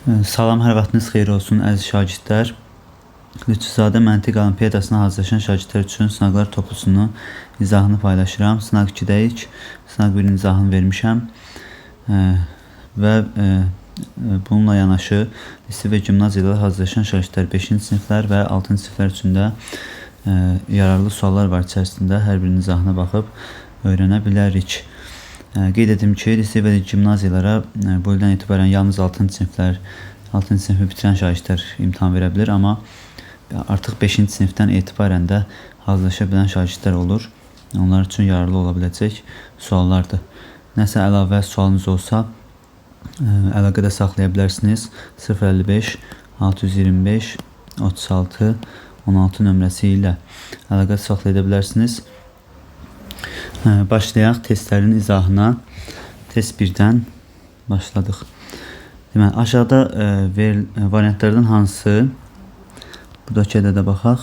Salam, hər vaxtınız xeyir olsun əziz şagirdlər. Lütfüzadə məntiq olimpiyadasına hazırlaşan şagirdlər üçün sınaqlar toplusunun izahını paylaşıram. Sınaq 2-dəyik. Sınaq 1-in izahını vermişəm. Və bununla yanaşı lise və gimnaziyalara hazırlaşan şagirdlər 5-ci siniflər və 6-cı siniflər üçün də yararlı suallar var içərisində. Hər birinin izahına baxıb öyrənə bilərik. Qeyd edim ki, lise və gimnaziyalara bu ildən etibarən yalnız 6-cı siniflər, 6-cı sinifi bitirən şagirdlər imtahan verə bilir, amma artıq 5-ci sinifdən etibarən də hazırlaşa bilən şagirdlər olur. Onlar üçün yararlı ola biləcək suallardır. Nəsə əlavə sualınız olsa, əlaqədə saxlaya bilərsiniz. 055 625 36 16 nömrəsi ilə əlaqə saxlaya bilərsiniz. Başlayaq testlərin izahına. Test 1-dən başladıq. Deməli, aşağıda variantlardan hansı? Buradakı ədədə baxaq.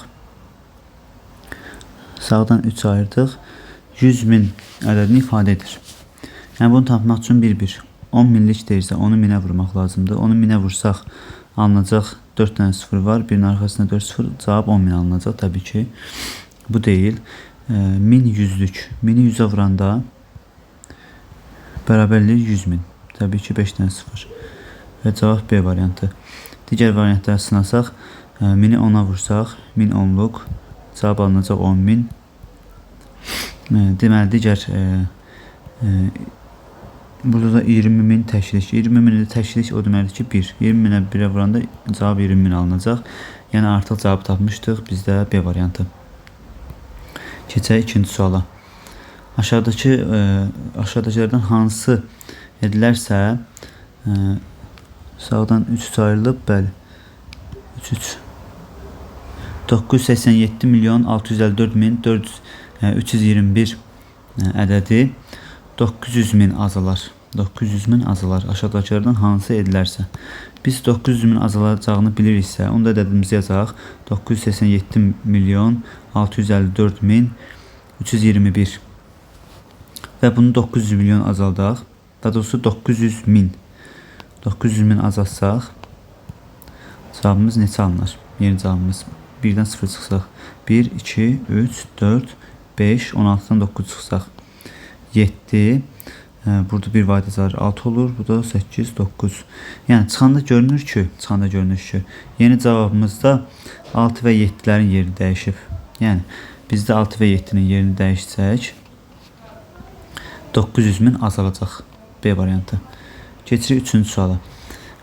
Sağdan 3 ayırdıq. 100.000 ədədini ifadə edir. Yəni bunu tapmaq üçün 1-1. 10 minlik deyirsə, onu minə vurmaq lazımdır. Onu minə vursaq alınacaq 4 dənə 0 var. Birinin arxasında 4 0. Cavab 10.000 alınacaq təbii ki. Bu deyil. 1000 100'lük. 1000'i 100'e vuranda bərabərlik 100.000. Təbii ki 5 dənə 0. Və cavab B variantı. Digər variantları sınasaq, 1000'i 10'a vursaq, 1000 10'luq. Cavab alınacaq 10.000. Deməli, digər burada da 20.000 təşkilik. 20.000'i təşkilik o deməkdir ki 1. 20.000'ə 1'ə vuranda cavab 20.000 alınacaq. Yəni artıq cavab tapmışdıq. Bizdə B variantı. Keçək ikinci suala. Aşağıdakılardan hansı edilərsə, sağdan 3 ayrılıb, bəli. 3 987 milyon 654 min 321 ədədi 900.000 azalar. 900.000 azalar. Aşağıdakılardan hansı edilərsə. Biz 900.000 azalacağını biliriksə, onu da ədədimizi yazaq. 987 milyon 654 min 321 və bunu 900 milyon azaldaq. Daha doğrusu 900 min 900.000 azalsaq cavabımız neçə alınır? Yeni cavabımız 1-dən 0 çıxsaq 1, 2, 3, 4, 5, 16-dan 9 çıxsaq 7. Burada bir vahid azalır 6 olur. Bu da 8, 9. Yəni çıxanda görünür ki, yeni cavabımızda 6 və 7'lerin yeri dəyişib. Yəni bizdə 6 və 7'nin yerini dəyişsək 900.000 azalacaq. B variantı. Keçirik 3-cü suala.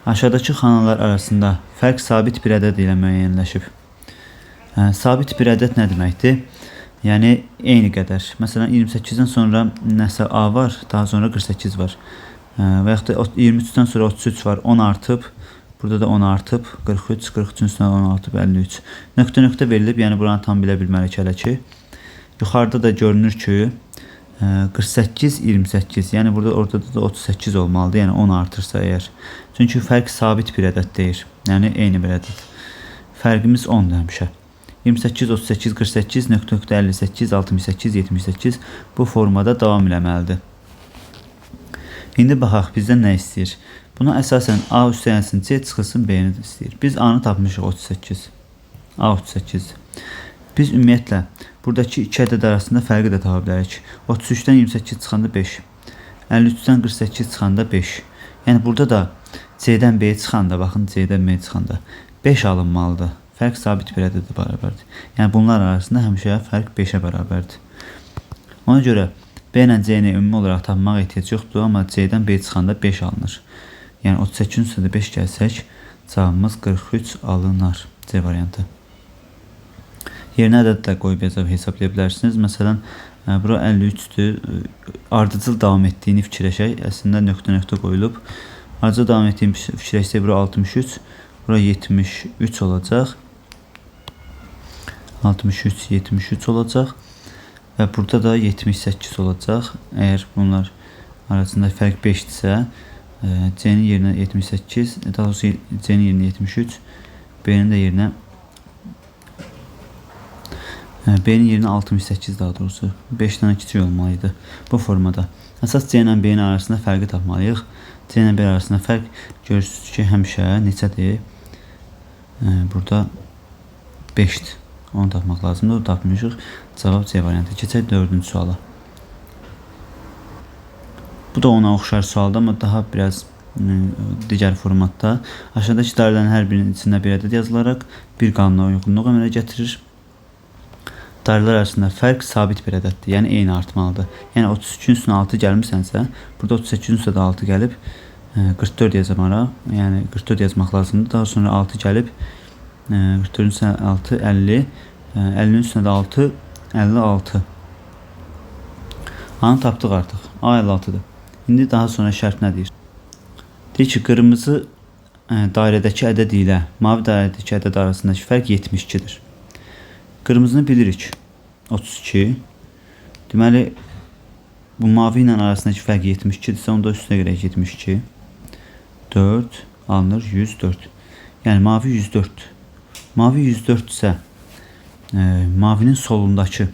Aşağıdakı xanalar arasında fərq sabit bir ədəd ilə müəyyənləşib. Sabit bir ədəd nə deməkdir? Yəni eyni qədər. Məsələn 28'dən sonra nəsə A var, daha sonra 48 var. Və yaxud da 23'dən sonra 33 var, 10 artıb. Burada da 10 artıb, 43, 43'ün üstünə 10 artıb, 53. Nöqtə verilib, yəni buranı tam bilə bilməliyik hələ ki. Yuxarıda da görünür ki 48, 28, yəni orada da 38 olmalıdır, yəni 10 artırsa əgər. Çünki fərq sabit bir ədəd deyir, yəni eyni bir ədəd. Fərqimiz 10'dur həmişə. 28, 38, 48, nöqtə 58, 68, 78 bu formada davam eləməlidir. İndi baxaq, bizdən nə istəyir? Buna əsasən A üstəyənsin C çıxılsın B-ni istəyir. Biz A-nı tapmışıq 38. A 38. Biz ümumiyyətlə buradakı iki ədəd arasında fərqi də tapa bilərik. 33'dən 28 çıxanda 5. 53'dən 48 çıxanda 5. Yəni burada da C-dən B çıxanda, baxın C-dən B çıxanda 5 alınmalıdır. Fərq sabit bir ədədə bərabərdir. Yəni bunlar arasında həmişə fərq 5'ə bərabərdir. Ona görə B ilə C-ni ümumi olaraq tapmaq ehtiyac yoxdur, amma C-dən B çıxanda 5 alınır. Yəni 38'in üstündə 5 gəlsək, cavabımız 43 alınır. C variantı. Yerinə ədədlə qoyub hesablaya bilərsiniz. Məsələn, bura 53'dür. Ardıcıl davam etdiyini fikirləşək. Əslində nöqtə qoyulub. Ardıcıl davam etdiyini fikirləşsək, bura 63, bura 73 olacaq. 63, 73 olacaq. Və burada da 78 olacaq. Əgər bunlar arasında fərq 5'dirsə, C-nin yerinə 78, daha doğrusu C-nin yerinə 73, B-nin də yerinə B-nin yerinə 68 daha doğrusu. 5 dənə kiçik olmalıydı bu formada. Əsas C ilə B-nin arasında fərqi tapmalıyıq. C ilə B arasında fərq görürsünüz ki, həmişə neçədir? Burada 5-dir. Onu tapmaq lazımdır. O tapmışıq. Cavab C variantı. Keçək 4-cü suala. Bu da ona oxşar sualdır, amma daha biraz digər formatda. Aşağıdakı dairələrin hər birinin içində bir ədəd yazılaraq bir qanuna uyğunluq əmələ gətirir. Dairələr arasında fərq sabit bir ədəddir, yəni eyni artmalıdır. Yəni 32-ün üstünə 6 gəlmişsənsə, burada 38-in üstünə də 6 gəlib 44 yazmaraq, yəni 44 yazmaq lazımdır. Daha sonra 6 gəlib 44-ün üstünə 6 50, 50-nin üstünə də 6 56. Anı tapdıq artıq. A 56-dır. İndi daha sonra şərt nə deyir? Deyir ki, qırmızı dairədəki ədəd ilə mavi dairədəki ədəd arasındakı fərq 72-dir. Qırmızını bilirik. 32. Deməli, bu mavi ilə arasındakı fərq 72-dirsə, onda üstünə gələk 72. 4 alınır 104. Yəni mavi 104. Mavi 104-sə, mavinin solundakı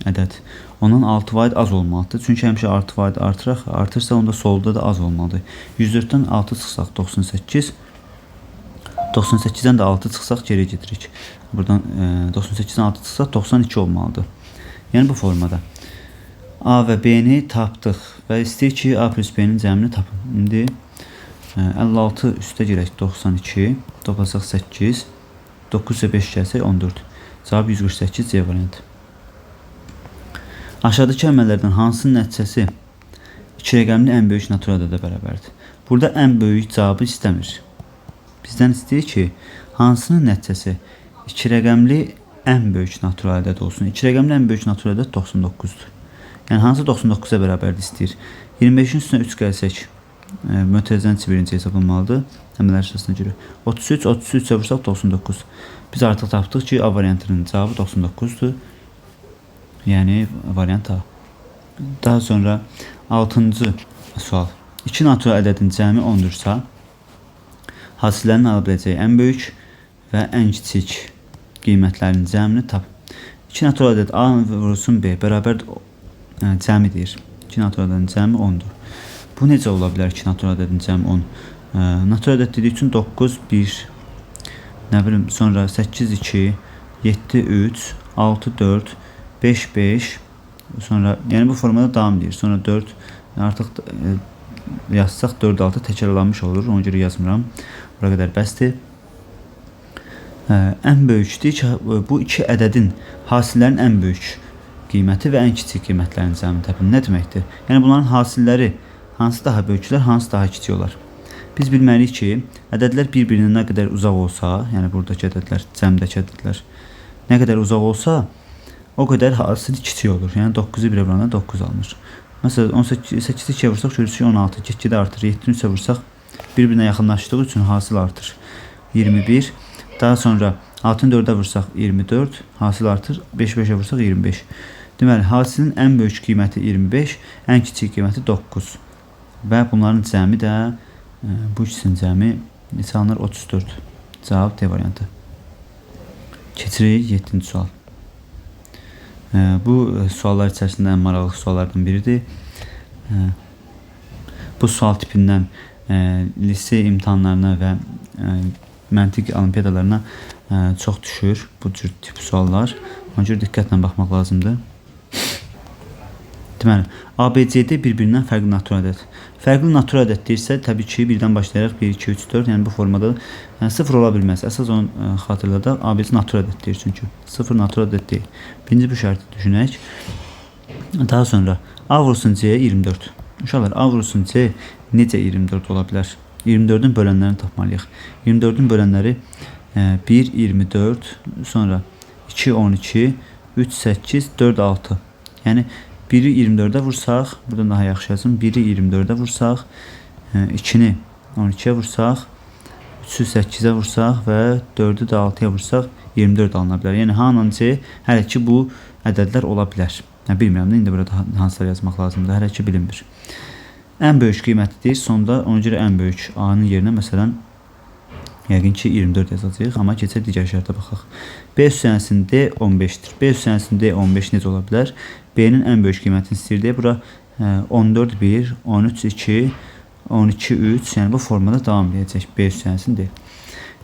ədəd ondan 6 vaid az olmalıdır. Çünki həmişə artı vaid artırsa, onda solda da az olmalıdır. 104-dən 6 çıxsaq 98. 98-dən də 6 çıxsaq geri gedirik. Buradan 98-dən 6 çıxsaq 92 olmalıdır. Yəni bu formada. A və B-ni tapdıq və istəyir ki, A plus B-nin cəmini tapın. İndi 56 üstə girək 92, toplasaq 8, 9 isə 5 gəlsək 14. Cavab 148 C variantı. Aşağıdakı əməllərdən hansının nəticəsi 2 rəqəmli ən böyük natural ədədə bərabərdir? Burada ən böyük cavabı istəmir. Bizdən istəyir ki, hansının nəticəsi 2 rəqəmli ən böyük natural ədəd olsun. 2 rəqəmli ən böyük natural ədəd 99-dur. Yəni hansı 99-a bərabərdir istəyir? 25-in üstünə 3 gəlsək, mötərizənin birinci hesablanmalıdır. Əməllər sırasına görə. 33, 33 vursaq 99. Biz artıq tapdıq ki, A variantının cavabı 99-dur. Yəni variant A. Daha sonra 6-cı sual. 2 natural ədədin cəmi 10-dursa, hasillərin ala biləcəyi ən böyük və ən kiçik qiymətlərin cəmini tap. 2 natural ədəd A vurulsun B bərabər cəmi deyir. 2 natural ədədin cəmi 10-dur. Bu necə ola bilər 2 natural ədədin cəmi 10? Natural ədəd dediyi üçün 9, 1, nə bilim, sonra 8, 2, 7, 3, 6, 4, 5, 5, sonra, yəni bu formada davam edir. Sonra 4, artıq yazsaq 4, 6 təkrarlanmış olur. Ona görə yazmıram. Bura qədər bəsdir. Ən böyükdür ki, bu iki ədədin hasillərin ən böyük qiyməti və ən kiçik qiymətlərin cəmini təpin. Nə deməkdir? Yəni bunların hasilləri hansı daha böyüklər, hansı daha kiçik olar? Biz bilməliyik ki, ədədlər bir-birinə nə qədər uzaq olsa, yəni buradakı ədədlər, cəmdəki ədədlər nə qədər uzaq olsa, o qədər hasil kiçik olur. Yəni 9-u 1-ə vuranda 9 alınır. Məsələn, 8-i 2-yə vursaq görürsük 16, 2-də artır. 7-ni 3-ə vursaq bir-birinə yaxınlaşdığı üçün hasil artır. 21. Daha sonra 6-nı 4-ə vursaq 24, hasil artır. 5-5-ə vursaq 25. Deməli, hasilin ən böyük qiyməti 25, ən kiçik qiyməti 9. Və bunların cəmi də, bu ikisinin cəmi neçə alınır? 34. Cavab D variantı. Keçirik 7-ci sual. Bu suallar içərisində ən maraqlı suallardan biridir. Bu sual tipindən lise imtahanlarına və məntiq olimpiadalarına çox düşür bu cür tip suallar. Ona görə diqqətlə baxmaq lazımdır. Deməli, ABCD bir-birindən fərqli natural ədəd. Fərqli natural ədəd deyirsə, təbii ki, birdən başlayaraq 1, 2, 3, 4, yəni bu formada 0 ola bilməz. Əsas onu xatırladaq, ABC natural ədəd deyir çünki. 0 natural ədəd deyil. Birinci bu şərti düşünək. Daha sonra A vursun C 24. Uşaqlar, A vursun C necə 24 ola bilər? 24-ün bölənlərini tapmalıyıq. 24-ün bölənləri 1, 24, sonra 2, 12, 3, 8, 4, 6. Yəni 1-i 24-ə vursaq, buradan daha yaxşı yazım, 1-i 24-ə vursaq, 2-ni 12-yə vursaq, 3-ü 8-ə vursaq və 4-ü də 6-ya vursaq 24 alına bilər. Yəni H-la C hələ ki bu ədədlər ola bilər. Bilmirəm də indi burada hansılar yazmaq lazımdır, hələ ki bilinmir. Ən böyük qiyməti deyir, sonda ona görə ən böyük A-nın yerinə məsələn yəqin ki 24 yazacağıq, amma keçək digər şərtə baxaq. B üstənəsinin D 15-dir. B üstənəsinin D 15 necə ola bilər? B-nin ən böyük qiymətini istəyir deyə bura 14, 1, 13, 2, 12 3, yəni bu formada davam edəcək B üstəgəlsin deyil.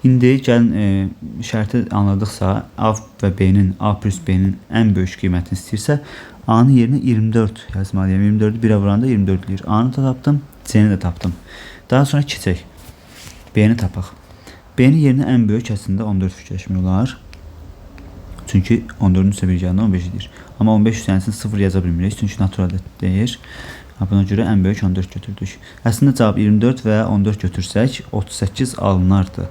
İndi gəlin şərti anladıqsa, A və B-nin, A plus B-nin ən böyük qiymətini istəyirsə, A-nın yerinə 24 yazmalıyam. 24-ü 1-ə vuranda 24 eləyir. A-nı da tapdım, C-ni də tapdım. Daha sonra keçək. B-ni tapaq. B-nin yerinə ən böyük əslində 14 fikirləşmək olar. Çünki 14-ün üstə bir gəlində 15 edir. Amma 15 üstəgəlsin 0 yaza bilmirik. Çünki natural ədəd deyir. Buna görə ən böyük 14 götürdük. Əslində cavab 24 və 14 götürsək 38 alınardı.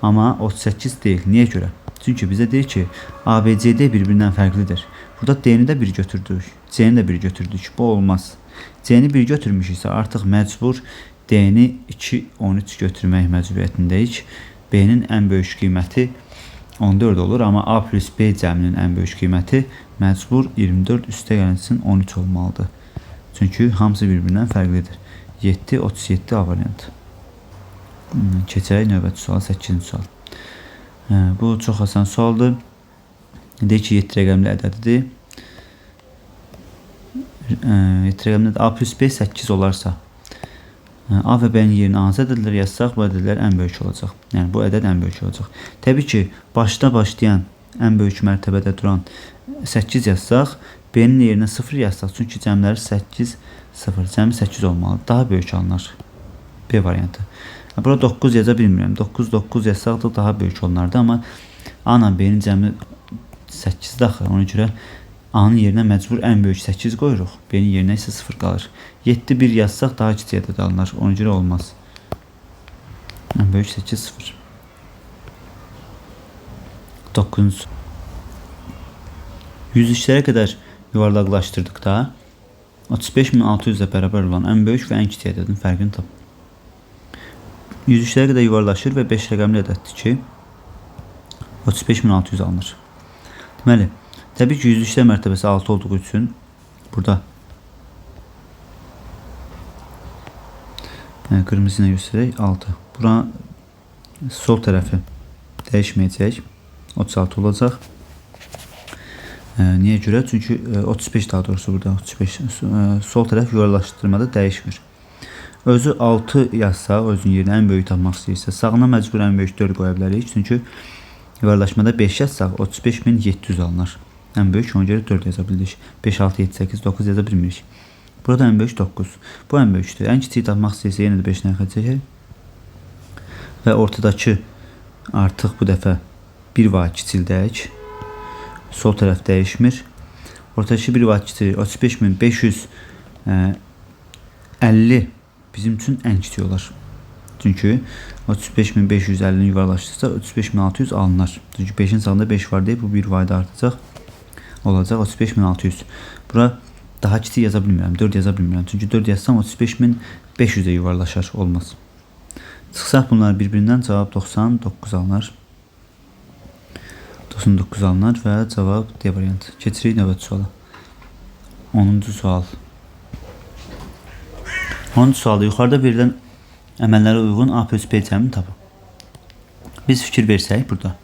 Amma 38 deyil. Niyə görə? Çünki bizə deyir ki, ABCD bir-birindən fərqlidir. Burada D-ni də 1 götürdük, C-ni də 1 götürdük. Bu olmaz. C-ni 1 götürmüşüksə artıq məcbur D-ni 2, 13 götürmək məcburiyyətindəyik. B-nin ən böyük qiyməti 14 olur. Amma A plus B cəminin ən böyük qiyməti məcbur 24 üstəgəlsin 13 olmalıdır. Çünki hamısı bir-birindən fərqlidir. 7, 37 A variantı. Keçək növbəti sual, 8-ci sual. Bu çox asan sualdır. Deyək ki, 7 rəqəmli ədədidir. 7 rəqəmli A plus B 8 olarsa, A və B-nin yerinə hansı ədədlər yazsaq, bu ədədlər ən böyük olacaq. Yəni, bu ədəd ən böyük olacaq. Təbii ki, başda başlayan, ən böyük mərtəbədə duran 8 yazsaq, B-nin yerinə 0 yazsaq, çünki cəmləri 8, 0, cəmi 8 olmalı. Daha böyük alınır. B variantı. Burada 9 yaza bilmirəm. 9, 9 yazsaq da daha böyük olunardı. Amma A ilə B-nin cəmi 8-dir axı. Ona görə A-nın yerinə məcbur ən böyük 8 qoyuruq. B-nin yerinə isə 0 qalır. 7, 1 yazsaq daha kiçik ədəd alınır. Ona görə olmaz. Ən böyük 8, 0. 9. 103-lərə qədər yuvarlaqlaşdırdıqda 35600-ə bərabər olan ən böyük və ən kiçik ədədin fərqini tap. 103-lərə qədər yuvarlaşır və 5 rəqəmli ədəddir ki, 35600 alınır. Deməli, təbii ki, 103-lər mərtəbəsi 6 olduğu üçün burada qırmızı ilə göstərək 6. Bura sol tərəfi dəyişməyəcək. 36 olacaq. Niyə görə? Çünki 35 daha doğrusu burada 35 sol tərəf yuvarlaşdırmada dəyişmir. Özü 6 yazsa, özün yerinə ən böyük tapmaq istəyirsə, sağına məcbur ən böyük 4 qoya bilərik. Çünki yuvarlaşmada 5 yazsaq 35700 alınır. Ən böyük ona görə 4 yaza bildik. 5, 6, 7, 8, 9 yaza bilmirik. Burada ən böyük 9. Bu ən böyükdür. Ən kiçiyi tapmaq istəyirsə yenə də 5-dən xəcəkək. Və ortadakı artıq bu dəfə 1 vaat kiçildək. Sol tərəf dəyişmir. Ortadakı 1 vaat kiçilir. 35550 bizim üçün ən kiçik olar. Çünki 35550-ni yuvarlaşdırsa 35600 alınır. Çünki 5-in sağında 5 var deyib bu 1 vayda artacaq. Olacaq 35600. Bura daha kiçik yaza bilmirəm. 4 yaza bilmirəm. Çünki 4 yazsam 35500-ə yuvarlaşar. Olmaz. Çıxsaq bunlar bir-birindən cavab 99 alınır. 99 alınır və cavab D variantı. Keçirik növbəti suala. 10-cu sual. 10-cu sualda yuxarıda verilən əməllərə uyğun A plus B cəmini tapın. Biz fikir versək burada.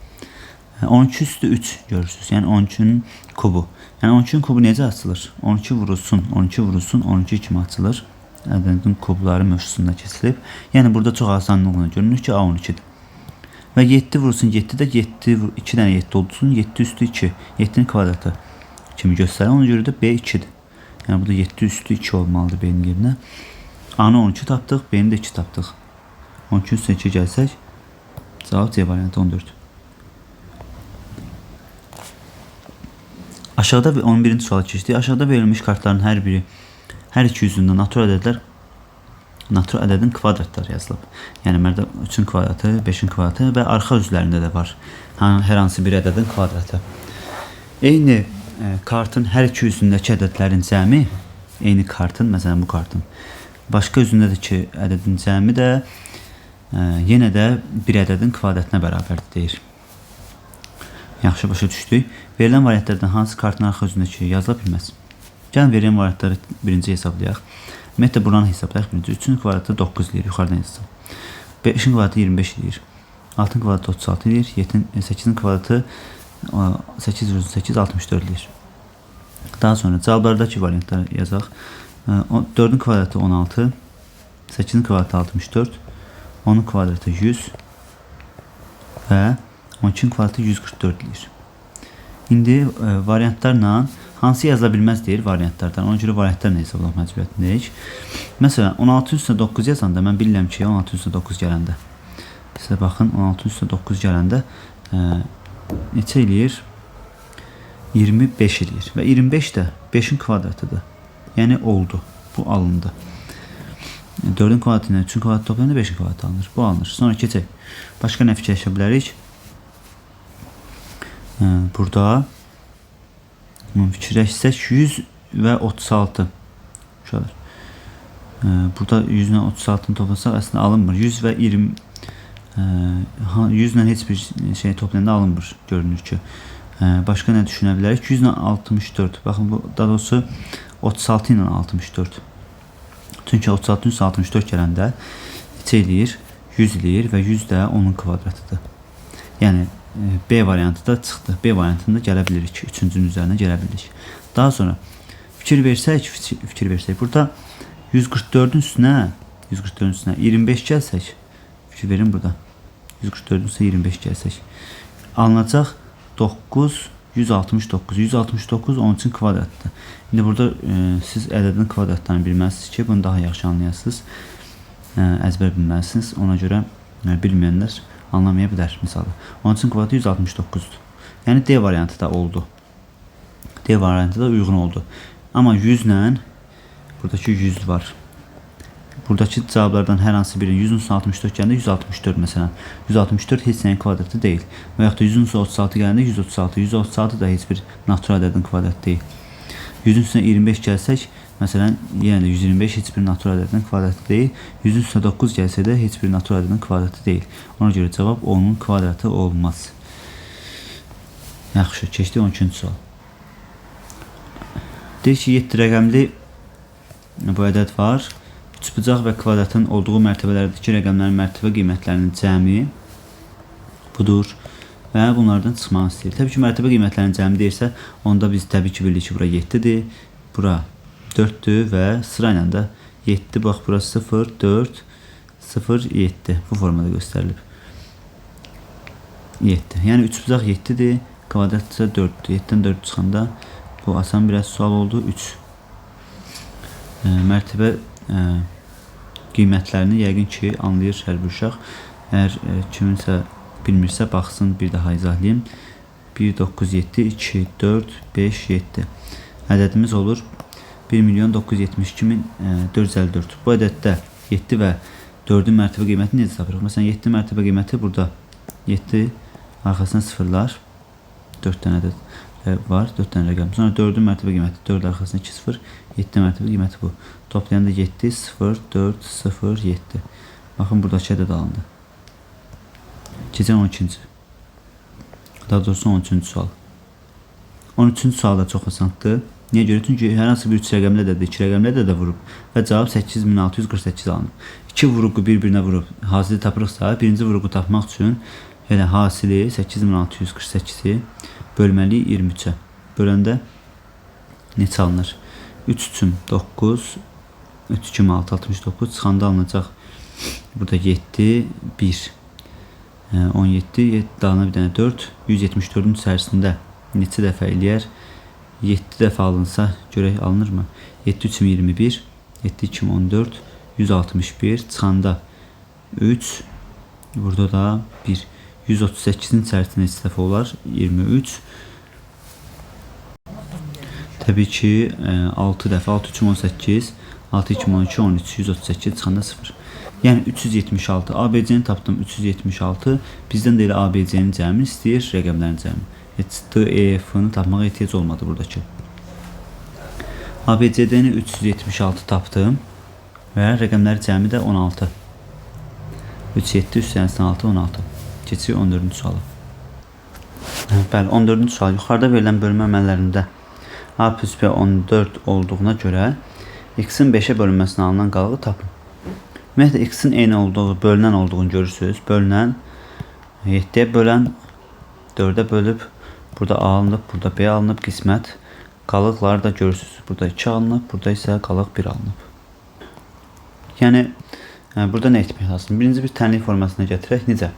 12 üstü 3 görürsünüz. Yəni 12-nin kubu. Yəni 12-nin kubu necə açılır? 12 vurulsun, 12 vurulsun, 12 kimi açılır. Ədədin kubları mövzusunda keçilib. Yəni burada çox asanlıqla görünür ki, A12-dir. Və 7 vurulsun 7 də 7, 2 dənə 7 olsun, 7 üstü 2. 7-nin kvadratı kimi göstərir. Ona görə də B2-dir. Yəni burada 7 üstü 2 olmalıdır B-nin yerinə. A-nı 12 tapdıq, B-ni də 2 tapdıq. 12 üstü 2 gəlsək, cavab C variantı 14. Aşağıda 11-ci suala keçdik. Aşağıda verilmiş kartların hər iki yüzündə natural ədədin kvadratları yazılıb. Yəni, 3-ün kvadratı, 5-in kvadratı və arxa üzvlərində də var. Hər hansı bir ədədin kvadratı. Eyni kartın hər iki yüzündəki ədədlərin cəmi, eyni kartın, məsələn bu kartın, başqa üzündəki ədədin cəmi də yenə də bir ədədin kvadratına bərabərdir deyir. Yaxşı başa düşdük. Verilən variantlardan hansı kartın arxa üzündəki yazıla bilməz? Gəlin verilən variantları birinci hesablayaq. Ümumiyyətlə buranı hesablayaq birinci. 3-ün kvadratı 9 deyir, yuxarıdan yazsam. 5-in kvadratı 25 deyir. 6-ın kvadratı 36 deyir. 8-in kvadratı 8 vurulsun 8, 64 deyir. Daha sonra cavablardakı variantları yazaq. 4-ün kvadratı 16. 8'in kvadratı 64. 10'un kvadratı 100 və 12'in kvadratı 144 deyir. İndi variantlarla hansı yazıla bilməz deyir variantlardan. Ona görə variantlarla hesablama məcburiyyətindəyik. Məsələn 16 üstə 9 yazanda mən bilirəm ki 16 üstə 9 gələndə. Sizə baxın 16 üstə 9 gələndə neçə eləyir? 25 eləyir və 25 də 5'in kvadratıdır. Yəni oldu. Bu alındı. 4'ün kvadratı ilə 3'ün kvadratı toplayanda 5'in kvadratı alınır. Bu alınır. Sonra keçək. Başqa nə fikirləşə bilərik? Burada fikirləşsək 100 və 36. Şöyle. Burada 100 ilə 36'ını toplasaq əslində alınmır. 100 və 20 100 ilə heç bir şey toplayanda alınmır görünür ki. Başqa nə düşünə bilərik? 100 ilə 64. Baxın bu daha doğrusu 36 ilə 64. Çünki 36 üstə 64 gələndə neçə eləyir? 100 eləyir və 100 də onun kvadratıdır. Yəni B variantı da çıxdı. B variantında gələ bilirik. 3-cünün üzərinə gələ bilirik. Daha sonra fikir versək burada 144'ün üstünə 25 gəlsək, fikir verin burada. 144'ün üstünə 25 gəlsək, alınacaq 9 169. 169 onun için kvadratıdır. İndi burada siz ədədin kvadratlarını bilməlisiniz ki, bunu daha yaxşı anlayasınız. Əzbər bilməlisiniz. Ona görə bilməyənlər anlamaya bilər misalı. Onun için kvadratı 169'dur. Yəni D variantı da oldu. D variantı da uyğun oldu. Amma 100 ilə buradakı 100 var. Buradakı cavablardan hər hansı biri 100'ün üstünə 64 gələndə 164 məsələn. 164 heç nəyin kvadratı deyil. Və yaxud da 100'ün üstünə 36 gələndə 136. 136 da heç bir natural ədədin kvadratı deyil. 100'ün üstünə 25 gəlsək, məsələn, yenə də 125 heç bir natural ədədin kvadratı deyil. 100'ün üstünə 9 gəlsə də heç bir natural ədədin kvadratı deyil. Ona görə cavab onun kvadratı olmaz. Yaxşı, keçdik 12-ci sual. Deyir ki, 7 rəqəmli bu ədəd var. Üçbucaq və kvadratın olduğu mərtəbələrdəki rəqəmlərin mərtəbə qiymətlərinin cəmi budur və bunlardan çıxmaq istəyir. Təbii ki, mərtəbə qiymətlərinin cəmi deyirsə, onda biz təbii ki, bilirik ki, bura 7'dir, bura 4'dür və sırayla da 7, bax, bura 0, 4, 0, 7 bu formada göstərilib. 7. Yəni üçbucaq 7'dir, kvadrat isə 4'dür. 7'dən 4 çıxanda bu asan biraz sual oldu. 3. Mərtəbə qiymətlərini yəqin ki anlayır hər bir uşaq. Əgər kiminsə bilmirsə baxsın, bir daha izahlayayım. 1, 9, 7, 2, 4, 5, 7. Ədədimiz olur 1.972.454. Bu ədəddə 7 və 4'ün mərtəbə qiyməti necə tapırıq? Məsələn 7 mərtəbə qiyməti burada 7 arxasına sıfırlar 4 dənə ədəd var, 4 dənə rəqəm. Sonra 4'ün mərtəbə qiyməti 4 arxasına 2 0, 7 mərtəbə qiyməti bu. Toplayanda 7 0 4 0 7. Baxın buradakı ədəd alındı. Keçən 12-ci. Daha doğrusu 13-cü sual. 13-cü sual da çox asandır. Niyə görə? Çünki hər hansı bir 3 rəqəmli ədəd 2 rəqəmli ədədə vurub və cavab 8648 alınıb. 2 vuruqu bir-birinə vurub hasili tapırıqsa, birinci vuruqu tapmaq üçün elə hasili 8648-i bölməli 23'ə. Böləndə neçə alınır? 3 üçün 9, 3 2 6 69 çıxanda alınacaq. Burada 7 1 17 7 dalına bir dənə 4 174'ün içərisində neçə dəfə eləyər? 7 dəfə alınsa görək alınırmı? 7 3 21 7 2 14 161 çıxanda 3 burada da 1 138'in içərisində neçə dəfə olar? 23. Təbii ki 6 dəfə 6 3 18 6 2 12 13 138 çıxanda 0. Yəni 376 ABC-ni tapdım 376. Bizdən də elə ABC-nin cəmini istəyir, rəqəmlərin cəmini. Heç D, E, F-ni tapmağa ehtiyac olmadı buradakı. ABCD-ni 376 tapdım və rəqəmlərin cəmi də 16. 3 7 üstəlik 6 16. Keçirik 14-cü suala. Bəli, 14-cü sual. Yuxarıda verilən bölmə əməllərində A plus B 14 olduğuna görə x-in 5'ə bölünməsindən alınan qalığı tapın. Ümumiyyətlə x-in eyni olduğu, bölünən olduğunu görürsünüz. Bölünən 7'yə bölən 4'ə bölüb, burada A alınıb, burada B alınıb, qismət. Qalıqları da görürsünüz. Burada 2 alınıb, burada isə qalıq 1 alınıb. Yəni Burada nə etmək lazımdır? Birinci bir tənlik formasına gətirək. Necə?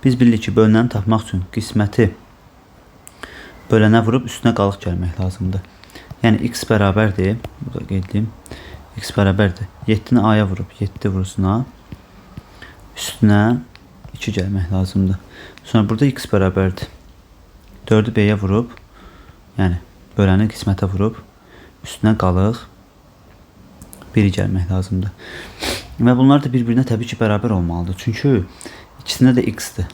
Biz bilirik ki, bölünəni tapmaq üçün qisməti bölənə vurub üstünə qalıq gəlmək lazımdır. Yəni x bərabərdir. Burada qeyd edeyim. X bərabərdir. 7-ni a-ya vurub 7 vursun a. Üstünə 2 gəlmək lazımdır. Sonra burada x bərabərdir. 4-ü b-yə vurub, yəni böləni qismətə vurub üstünə qalıq 1 gəlmək lazımdır. Və bunlar da bir-birinə təbii ki, bərabər olmalıdır. Çünki ikisində də x-dir.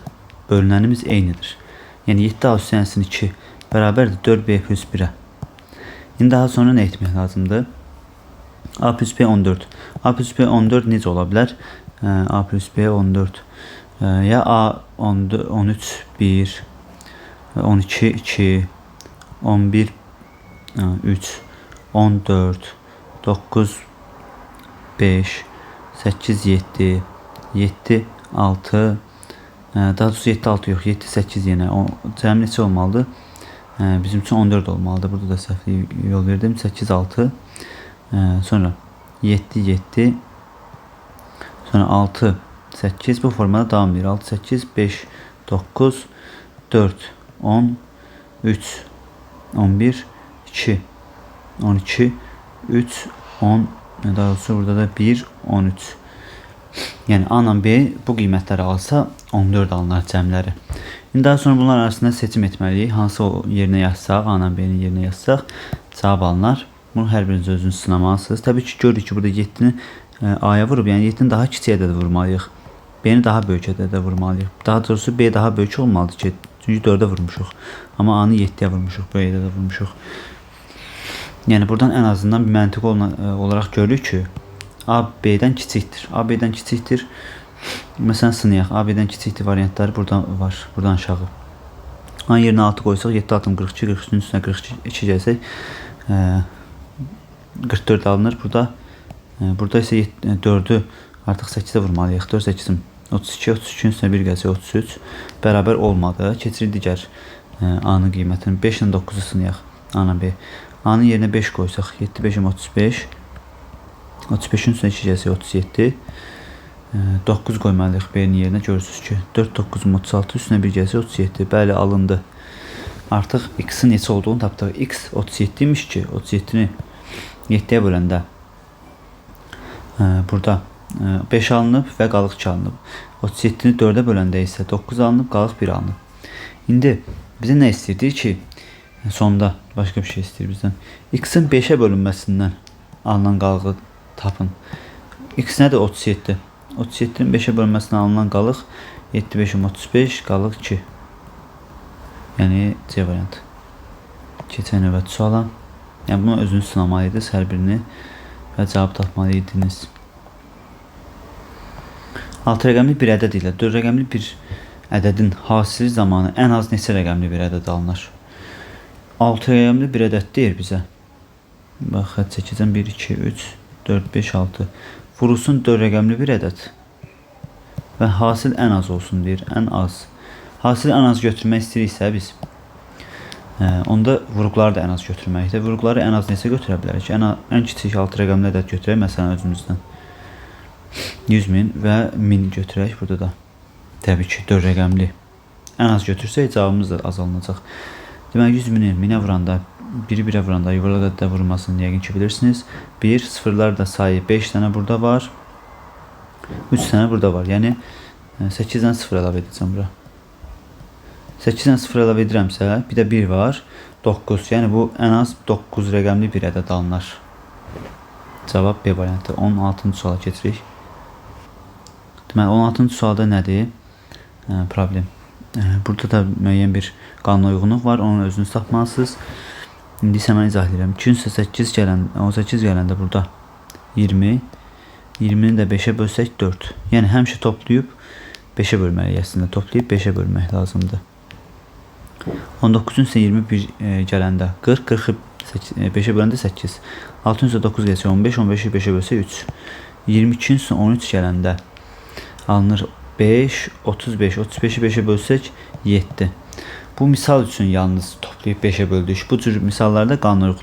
Bölünənimiz eynidir. Yəni 7a üstəgəlsin 2 bərabərdir 4b plus 1-ə. İndi daha sonra nə etmək lazımdır? A plus B 14. A plus B 14 necə ola bilər? A plus B 14. Ya A 13 1, 12 2, 11 3, 14, 9 5, 8 7, 7 6, daha doğrusu 7 6 yox, 7 8 yenə. Cəmi neçə olmalıdır? Bizim üçün 14 olmalıdır. Burada da səhvli yol verdim. 8 6. Sonra 7 7. Sonra 6 8. Bu formada davam edir. 6 8 5 9 4 10 3 11 2 12 3 10. Daha doğrusu burada da 1 13. Yəni A ilə B bu qiymətləri alsa 14 alınar cəmləri. İndi daha sonra bunlar arasında seçim etməliyik. Hansı yerinə yazsaq, A ilə B-nin yerinə yazsaq cavab alınar. Bunu hər biriniz özünüz sınamalısınız. Təbii ki, görürük ki, burada 7-ni A-ya vurub, yəni 7-ni daha kiçik ədədə vurmalıyıq. B-ni daha böyük ədədə vurmalıyıq. Daha doğrusu B daha böyük olmalıdır ki, çünki 4-ə vurmuşuq. Amma A-nı 7-yə vurmuşuq, böyük ədədə vurmuşuq. Yəni buradan ən azından bir məntiq olaraq görürük ki, A B-dən kiçikdir. A B-dən kiçikdir. Məsələn sınayaq. A B-dən kiçikdir variantları buradan var. Buradan aşağı. A yerinə 6 qoysaq 7 6 42, 43-ün üstünə 42 gəlsək 44 alınır. Burada isə 4-ü artıq 8-ə vurmalıyıq. 4 8-im 32, 33-ün üstünə 1 gəlsək 33 bərabər olmadı. Keçirik digər A-nın qiymətini. 5 ilə 9-u sınayaq. A ilə B. A-nın yerinə 5 qoysaq 7 5-im 35. 35-in üstünə 2 gəlsək 37. 9 qoymalıyıq B-nin yerinə. Görürsünüz ki 4 9-um 36, üstünə 1 gəlsək 37. Bəli, alındı. Artıq x-in neçə olduğunu tapdıq. X 37 imiş ki 37-ni 7-yə böləndə burada 5 alınıb və qalıq 2 alınıb. 37-ni 4-ə böləndə isə 9 alınıb, qalıq 1 alınıb. İndi bizə nə istəyirdik ki, sonda başqa bir şey istəyir bizdən. X-in 5-ə bölünməsindən alınan qalığı tapın. X nədir? 37. 37-nin 5-ə bölünməsindən alınan qalıq 7 5-im 35, qalıq 2. Yəni C variantı. Keçən növbəti suala. Yəni bunu özünüz sınamalıydınız hər birini və cavab tapmalıydınız. 6 rəqəmli bir ədəd ilə 4 rəqəmli bir ədədin hasili zamanı ən az neçə rəqəmli bir ədəd alınır? 6 rəqəmli bir ədəd deyir bizə. Bax, xətt çəkəcəm. 1 2 3 4 5 6. Vurulsun 4 rəqəmli bir ədəd və hasil ən az olsun deyir. Ən az. Hasili ən az götürmək istəyiriksə biz onda vuruqları da ən az götürməkdir. Vuruqları ən az neçə götürə bilərik? Ən kiçik 6 rəqəmli ədəd götürək. Məsələn özümüzdən 100.000 və 1000 götürək. Burada da təbii ki 4 rəqəmli ən az götürsək cavabımız da azalınacaq. Demək 100.000-i 1000-ə vuranda, biri 1-ə vuranda yuvarlaq ədədə vurulmasını yəqin ki bilirsiniz. 1 sıfırlar da sayı 5 dənə burada var. 3 dənə burada var. Yəni 8-dən 0 əlavə edəcəm bura. 8-dən 0 əlavə edirəmsə, bir də 1 var. 9. Yəni bu ən az 9 rəqəmli bir ədəd alınır. Cavab B variantı. 16-cı suala keçirik. Deməli 16-cı sualda nədir? Problem. Burada da müəyyən bir qanuna uyğunluq var. Onu özünüz tapmalısınız. İndi isə mən izah edirəm. 208 gələndə burada 20. 20-ni də 5-ə bölsək 4. Yəni həmişə toplayıb 5-ə bölməliyik əslində. Toplayıb 5-ə bölmək lazımdır. 19-un isə 21 gələndə 40. 40-ı 5-ə böləndə 8. 6-ın isə 9 gəlsə 15. 15-i 5-ə bölsə 3. 22-in isə 13 gələndə alınır 5. 35. 35-i 5-ə bölsək 7. Bu misal üçün yalnız toplayıb 5-ə böldük. Bu cür misallarda qanun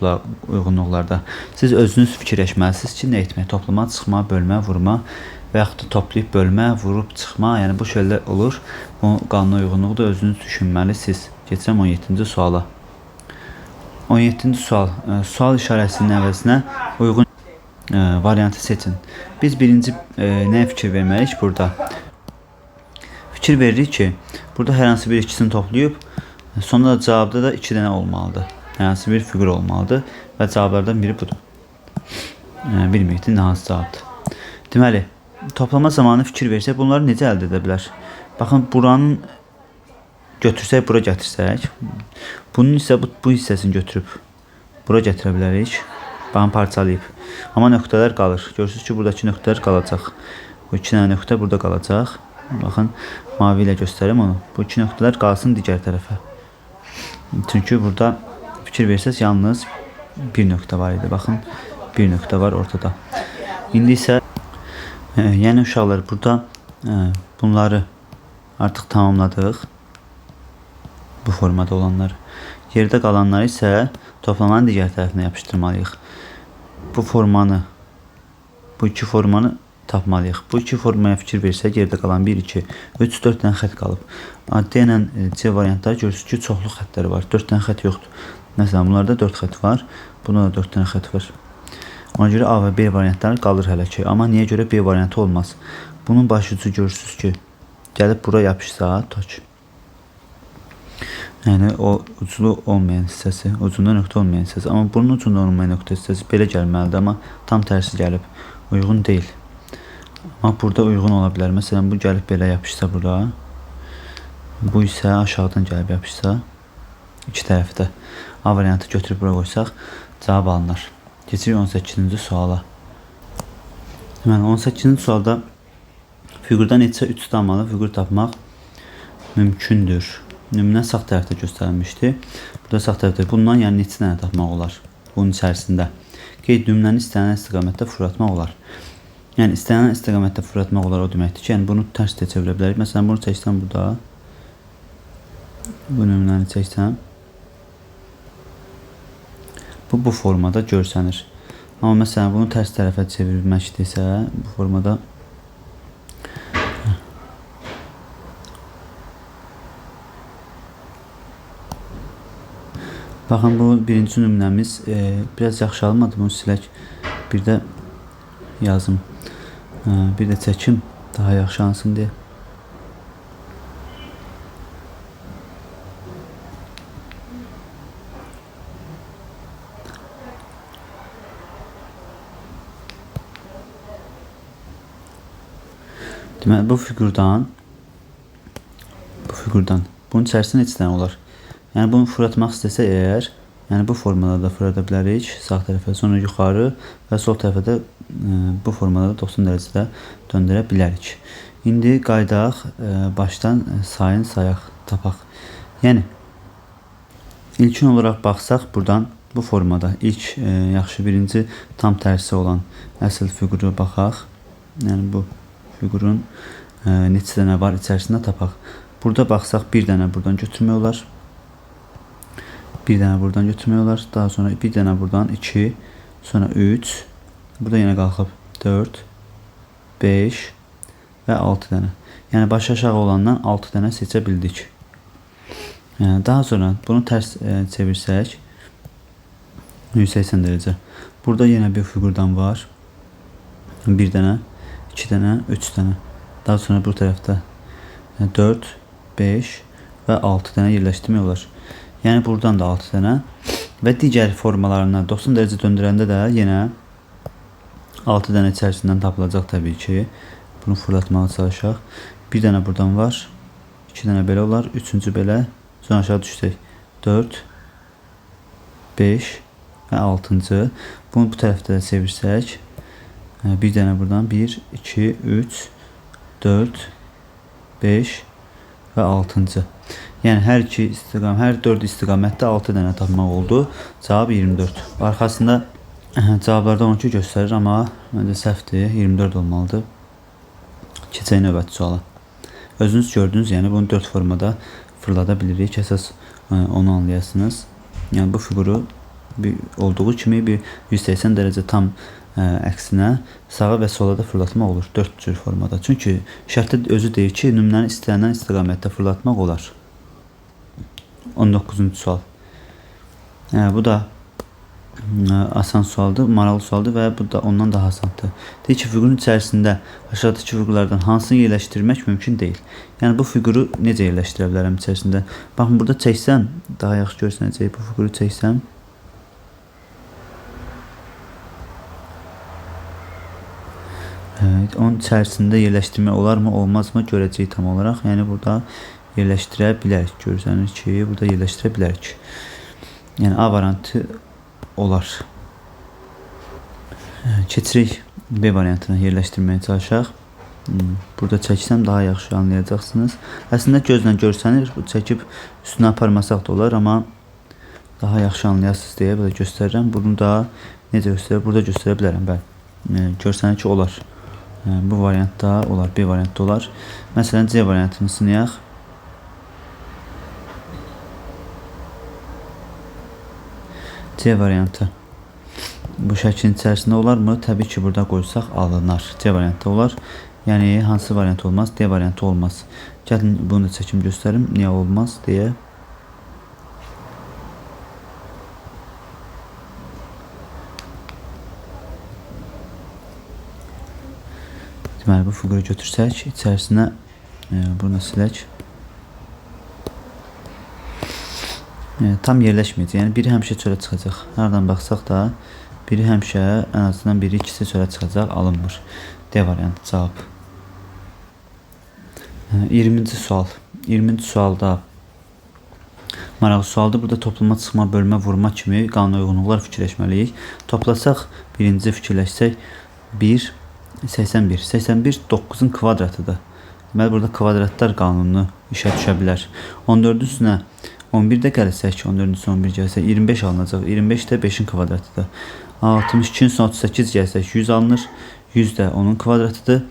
uyğunluqlarda siz özünüz fikirləşməlisiniz ki, nə etmək? Toplama, çıxma, bölmə, vurma və yaxud da toplayıb bölmə, vurub çıxma, yəni bu şeylər olur. Bu qanuna uyğunluqda özünüz düşünməlisiniz. Keçirəm 17-ci suala. 17-ci sual. Sual işarəsinin əvəzinə uyğun variantı seçin. Biz birinci nəyə fikir verməliyik burada? Fikir veririk ki, burada hər hansı bir ikisini toplayıb, sonra da cavabda da 2 dənə olmalıdır. Hər hansı bir fiqur olmalıdır və cavablardan biri budur. Bilməkdir, nə hansı cavabdır. Deməli, toplama zamanı fikir versək, bunları necə əldə edə bilər? Baxın, buranın götürsək, bura gətirsək, bunun isə bu hissəsini götürüb bura gətirə bilərik. Baxın, parçalayıb. Amma nöqtələr qalır. Görürsünüz ki, buradakı nöqtələr qalacaq. Bu 2 dənə nöqtə burada qalacaq. Baxın, mavi ilə göstərim onu. Bu 2 nöqtələr qalsın digər tərəfə. Çünki burada fikir versəz, yalnız bir nöqtə var idi. Baxın, bir nöqtə var ortada. İndi isə yəni uşaqlar, burada bunları artıq tamamladıq. Bu formada olanlar. Yerdə qalanları isə toplamanın digər tərəfinə yapışdırmalıyıq. Bu formanı, bu iki formanı tapmalıyıq. Bu iki formaya fikir versək, yerdə qalan 1, 2, 3, 4 dənə xətt qalıb. A-D ilə C variantları görürsünüz ki, çoxlu xəttləri var. 4 dənə xətt yoxdur. Məsələn, bunlarda 4 xətt var. Bunda da 4 dənə xətt var. Ona görə A və B variantları qalır hələ ki. Amma niyə görə B variantı olmaz? Bunun başucu görürsünüz ki, gəlib bura yapışsa, toç. Yəni o uclu olmayan hissəsi, ucunda nöqtə olmayan hissəsi. Amma bunun ucunda olmayan nöqtə hissəsi belə gəlməlidir, amma tam tərsi gəlib. Uyğun deyil. Amma burada uyğun ola bilər. Məsələn, bu gəlib belə yapışsa bura, bu isə aşağıdan gəlib yapışsa, iki tərəfdə A variantı götürüb bura qoysaq, cavab alınır. Keçirik 18-ci suala. Deməli, 18-ci sualda fiqurdan neçə 3 tamamlı fiqur tapmaq mümkündür. Nümunə sağ tərəfdə göstərilmişdi. Burada sağ tərəfdə bundan yəni neçə dənə tapmaq olar bunun içərisində. Qeyd nümunəni istənilən istiqamətdə fırlatmaq olar. Yəni istənilən istiqamətdə fırlatmaq olar o deməkdir ki, yəni bunu tərs də çevirə bilərik. Məsələn, bunu çəksəm burada. Bu nümunəni çəksəm. Bu formada görsənir. Amma məsələn, bunu tərs tərəfə çevirmək desə, bu formada baxın, bu birinci nümunəmiz biraz yaxşı almadı. Bunu silək. Bir də yazım. Bir də çəkim. Daha yaxşı alsın deyə. Deməli, bu fiqurdan bunun içərisində neçə dənə olar? Yəni bunu fırlatmaq istəsə əgər, yəni bu formada da fırlada bilərik sağ tərəfə, sonra yuxarı və sol tərəfə də bu formada 90 dərəcədə döndürə bilərik. İndi qaydaq başdan sayın sayaq, tapaq. Yəni ilkin olaraq baxsaq buradan bu formada ilk yaxşı birinci tam tərsi olan əsl fiqura baxaq. Yəni bu fiqurun neçə dənə var içərisində tapaq. Burada baxsaq bir dənə buradan götürmək olar. Bir dənə buradan götürmək olar. Daha sonra bir dənə buradan 2, sonra 3. Burada yenə qalxıb 4, 5 və 6 dənə. Yəni baş aşağı olandan 6 dənə seçə bildik. Daha sonra bunu tərs çevirsək 180 dərəcə. Burada yenə bir fiqurdan var. Bir dənə, 2 dənə, 3 dənə. Daha sonra bu tərəfdə 4, 5 və 6 dənə yerləşdirmək olar. Yəni buradan da 6 dənə və digər formalarına 90 dərəcə döndürəndə də yenə 6 dənə içərisindən tapılacaq təbii ki. Bunu fırlatmağa çalışaq. Bir dənə buradan var. 2 dənə belə olar. Üçüncü belə. Sonra aşağı düşsək 4, 5 və 6-cı. Bunu bu tərəfdə də çevirsək. Bir dənə buradan 1, 2, 3, 4, 5 və 6-cı. Yəni hər 4 istiqamətdə 6 dənə tapmaq oldu. Cavab 24. Arxasında cavablarda 12 göstərir, amma məncə səhvdir. 24 olmalıdır. Keçək növbəti suala. Özünüz gördünüz, yəni bunu 4 formada fırlada bilirik. Əsas onu anlayasınız. Yəni bu fiquru olduğu kimi bir 180 dərəcə tam əksinə sağa və sola da fırlatmaq olur 4 cür formada. Çünki şərtdə özü deyir ki, nümunəni istənilən istiqamətdə fırlatmaq olar. 19-cu sual. Bu da asan sualdır, maraqlı sualdır və bu da ondan daha asandır. Deyir ki, fiqurun içərisində aşağıdakı fiqurlardan hansını yerləşdirmək mümkün deyil. Yəni bu fiquru necə yerləşdirə bilərəm içərisində? Baxın, burada çəksəm, daha yaxşı görsənəcək. Bu fiquru çəksəm, evet, onun içərisində yerləşdirmək olarmı, olmazmı görəcəyik tam olaraq. Yəni burada yerləşdirə bilərik. Görsənir ki, burada yerləşdirə bilərik. Yəni A variantı olar. Keçirik B variantına yerləşdirməyə çalışaq. Burada çəksəm daha yaxşı anlayacaqsınız. Əslində gözlə görsənir, çəkib üstünə aparmasaq da olar, amma daha yaxşı anlayasınız deyə belə göstərirəm. Bunu da necə göstərir? Burada göstərə bilərəm. Bəli. Görsənir ki, olar. Bu variantda olar, B variantda olar. Məsələn, C variantını sınayaq. C variantı bu şəklin içərisində olarmı? Təbii ki, burada qoysaq alınır. C variantı olar. Yəni hansı variant olmaz? D variantı olmaz. Gəlin bunu da çəkim göstərim. Niyə olmaz deyə. Deməli, bu fiquru götürsək, içərisinə bunu silək. Tam yerləşməyəcək. Yəni biri həmişə çölə çıxacaq. Hardan baxsaq da biri həmişə, ən azından biri ikisi çölə çıxacaq, alınmır. D variantı cavab. 20-ci sual. 20-ci sualda maraqlı sualdır. Burada toplama, çıxma, bölmə, vurma kimi qanuna uyğunluqlar fikirləşməliyik. Toplasaq, birinci fikirləşsək 1, 81. 81 9-un kvadratıdır. Deməli, burada kvadratlar qanunu işə düşə bilər. 14-ün üstünə 11 də gəlsək, 14-ün üstünə 11 gəlsək 25 alınacaq. 25 də 5-in kvadratıdır. 62-nin üstünə 38 gəlsək 100 alınır. 100 də onun kvadratıdır.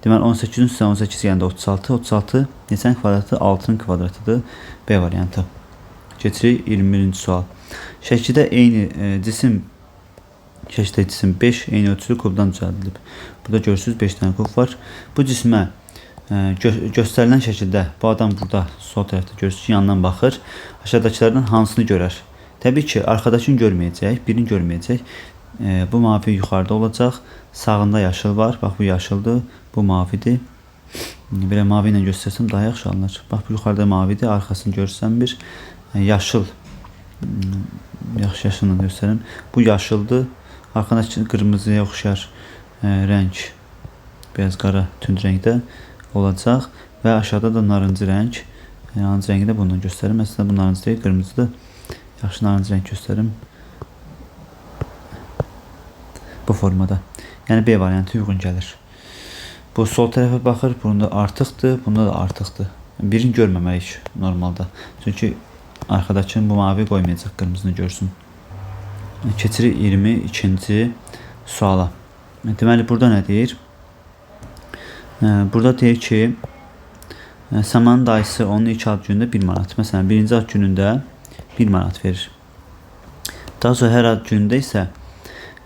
Deməli, 18-in üstünə 18 gəndə 36. 36 neçənin kvadratı? 6-nın kvadratıdır. B variantı. Keçirik 21-ci sual. Şəkildə eyni cisim 5 eyni ölçülü kubdan düzəldilib. Burada görürsünüz 5 dənə kub var. Bu cismə göstərilən şəkildə bu adam burada sol tərəfdə görürsünüz ki, yandan baxır. Aşağıdakılardan hansını görər? Təbii ki, arxadakını görməyəcək, birini görməyəcək. Bu mavi yuxarıda olacaq. Sağında yaşıl var. Bax, bu yaşıldır, bu mavidir. Belə mavi ilə göstərsəm daha yaxşı alınır. Bax, bu yuxarıda mavidir, arxasını görürsən bir yaşıl. Yaxşı yaşılla göstərim. Bu yaşıldır. Arxadakı qırmızıya oxşar rəng, biraz qara tünd rəngdə olacaq və aşağıda da narıncı rəng. Narıncı rəngi də bundan göstərim. Əslində bu narıncı deyil, qırmızıdır. Yaxşı narıncı rəng göstərim. Bu formada. Yəni B variantı uyğun gəlir. Bu sol tərəfə baxır. Bunda artıqdır, bunda da artıqdır. Birini görməməliyik normalda. Çünki arxadakını bu mavi qoymayacaq, qırmızını görsün. Keçirik 22-ci suala. Deməli, burada nə deyir? Burada deyir ki, samanın dayısı onun ilk ad günündə 1 manat. Məsələn, birinci ad günündə 1 manat verir. Daha sonra hər ad günündə isə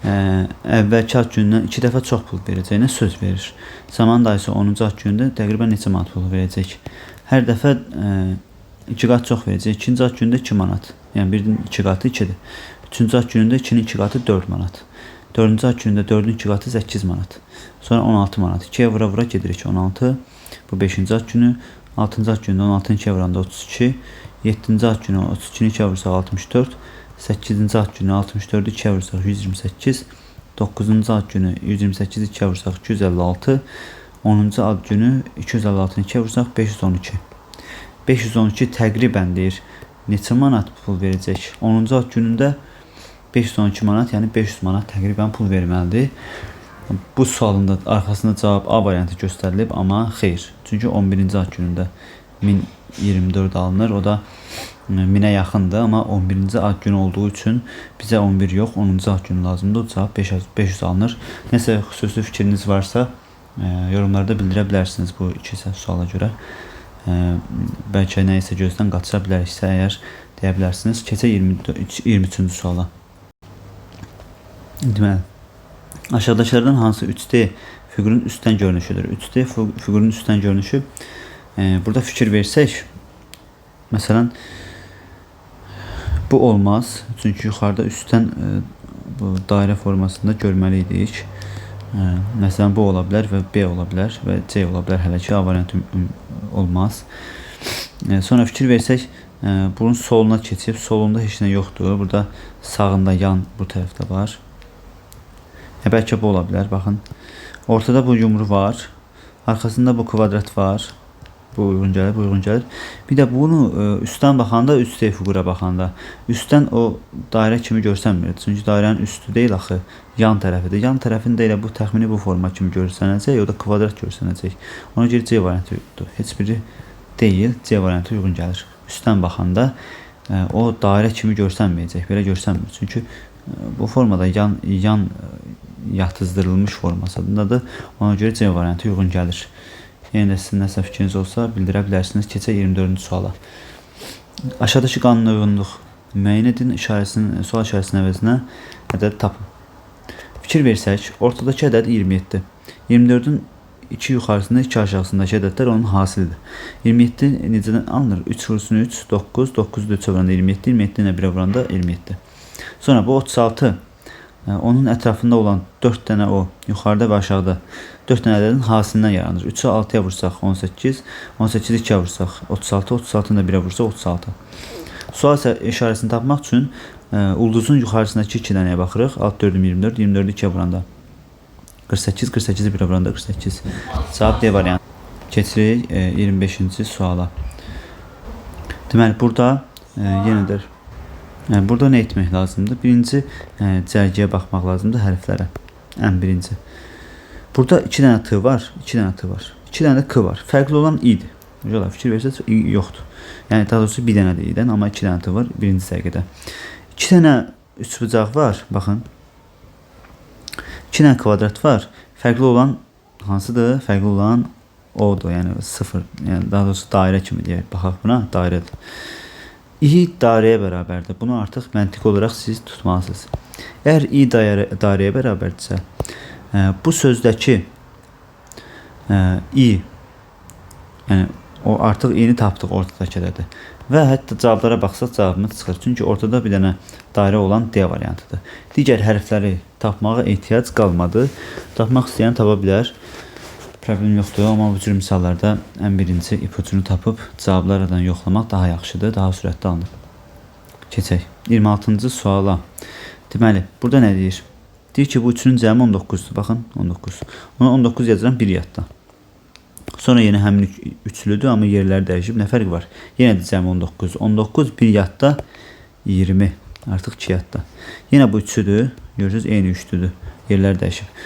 əvvəlki ad günündən 2 dəfə çox pul verəcəyinə söz verir. Samanın dayısı 10-cu ad günündə təqribən neçə manat pul verəcək? Hər dəfə 2 qat çox verəcək. İkinci ad günündə 2 manat. Yəni birinin 2 qatı 2-dir. Üçüncü ad günündə 2-nin 2 qatı 4 manat. Dördüncü ad günündə 4-ün 2 qatı 8 manat. Sonra 16 manat. 2-yə vura-vura gedirik 16. Bu 5-ci ad günü. 6-cı ad günündə 16-nı 2-yə vuranda 32. 7-ci ad günü 32-ni 2-yə vursaq 64. 8-ci ad günü 64-ü 2-yə vursaq 128. 9-cu ad günü 128-i 2-yə vursaq 256. 10-cu ad günü 256-nı 2-yə vursaq 512. 512 təqribən deyir. Neçə manat pul verəcək? 10-cu ad günündə 512 manat, yəni 500 manat təqribən pul verməlidir. Bu sualın da arxasında cavab A variantı göstərilib, amma xeyr. Çünki 11-ci ad günündə 1024 alınır. O da 1000-ə yaxındır, amma 11-ci ad günü olduğu üçün bizə 11 yox, 10-cu ad günü lazımdır. O cavab 500 alınır. Nəsə xüsusi fikriniz varsa yorumlarda bildirə bilərsiniz bu iki suala görə. Bəlkə nəyisə gözdən qaçıra biləriksə əgər deyə bilərsiniz. Keçək 23-cü suala. Deməli, Aşağıdakilerden hansı 3D fiqurun üstten görünüşüdür? 3D fiqurun üstten görünüşü. Burada fikir versək, məsələn, bu olmaz. Çünki yuxarıda üstten bu dairə formasında görməliydik. Məsələn, bu ola bilər və B ola bilər və C ola bilər. Hələ ki, A variantı olmaz. Sonra fikir versək, bunun soluna keçib, solunda heç nə yoxdur. Burada sağında yan bu tərəfdə var. Bəlkə bu ola bilər, baxın. Ortada bu yumru var. Arkasında bu kvadrat var. Bu uyğun gəlir, bu uyğun gəlir. Bir də bunu üstdən baxanda, 3D fiqura baxanda, üstdən o dairə kimi görsənmir. Çünki dairənin üstü deyil axı, yan tərəfidir. Yan tərəfində elə bu təxmini bu forma kimi görsənəcək, o da kvadrat görsənəcək. Ona görə C variantıdır. Heç biri deyil, C variantı uyğun gəlir. Üstdən baxanda o dairə kimi görsənməyəcək, belə görsənmir. Çünki bu formada yan yatızdırılmış formasındadır. Ona görə C variantı uyğun gəlir. Yenə də sizin nəsə fikriniz olsa bildirə bilərsiniz. Keçək 24-cü suala. Aşağıdakı qanuna uyğunluq müəyyən edin, sual işarəsinin əvəzinə ədəd tapın. Fikir versək, ortadakı ədəd 27. 24-ün 2 yuxarısında, 2 aşağısındakı ədədlər onun hasilidir. 27 necədən alınır? 3 vursun 3, 9, 9'u 3'e vuranda 27, 27 ilə 1'e vuranda 27. Sonra bu 36, onun ətrafında olan 4 dənə o, yuxarıda və aşağıda 4 dənə ədədin hasilindən yaranır. 3'ü 6'ya vursaq 18, 18'i 2'ye vursaq 36, 36'ını da 1'e vursaq 36. Sual işarəsini tapmaq üçün ulduzun yuxarısındakı 2 dənəyə baxırıq. Alt 4'üm 24, 24'ü 2'ye vuranda 48, 48'i 1'e vuranda 48. Cavab D variantı. Keçirik 25-ci suala. Deməli, burada yenə də burada nə etmək lazımdır? Birinci cərgəyə baxmaq lazımdır, hərflərə. Ən birinci. Burada 2 dənə T var, 2 dənə T var. 2 dənə də K var. Fərqli olan i-dir. Yola fikir versəz, i yoxdur. Yəni daha doğrusu bir dənə də i-dən, amma 2 dənə T var birinci cərgədə. 2 dənə üçbucaq var, baxın. 2 dənə kvadrat var. Fərqli olan hansıdır? Fərqli olan odur, yəni 0. Yəni daha doğrusu dairə kimi deyək. Baxaq buna, dairədir. i dairəyə bərabərdir. Bunu artıq məntiqi olaraq siz tutmalısınız. Əgər i dairəyə bərabərdirsə, bu sözdəki i, yəni o artıq i-ni tapdıq ortadakı ədədi. Və hətta cavablara baxsaq cavabımız çıxır. Çünki ortada bir dənə dairə olan D variantıdır. Digər hərfləri tapmağa ehtiyac qalmadı. Tapmaq istəyən tapa bilər. Problem yoxdur, amma bu cür misallarda ən birinci ipucunu tapıb cavablardan yoxlamaq daha yaxşıdır, daha sürətli alınır. Keçək 26-cı suala. Deməli, burada nə deyir? Deyir ki, bu üçünün cəmi 19'dur. Baxın, 19. Ona 19 yazıram bir yadda. Sonra yenə həmin üçlüdür, amma yerləri dəyişib. Nə fərqi var? Yenə də cəmi 19. 19 bir yadda 20. Artıq 2 yadda. Yenə bu üçüdür. Görürsünüz, eyni üçlüdür. Yerləri dəyişib.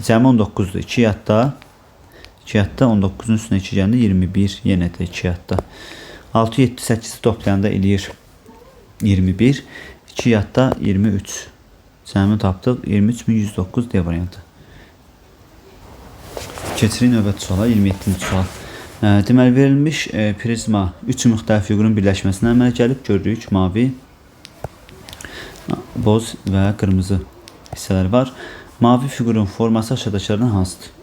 Cəmi 19'dur. 2 yadda. 2 yadda 19'un üstüne 2 gəndə 21. Yenə də 2 yadda. 6, 7, 8'i toplayanda eləyir 21. 2 yadda 23. Cəmi tapdıq. 23.109 D variantı. Keçirik növbəti suala, 27-ci sual. Deməli, verilmiş prizma 3 müxtəlif fiqurun birləşməsinə əmələ gəlib. Görürük, mavi, boz və qırmızı hissələr var. Mavi fiqurun forması aşağıdakilərdən hansıdır?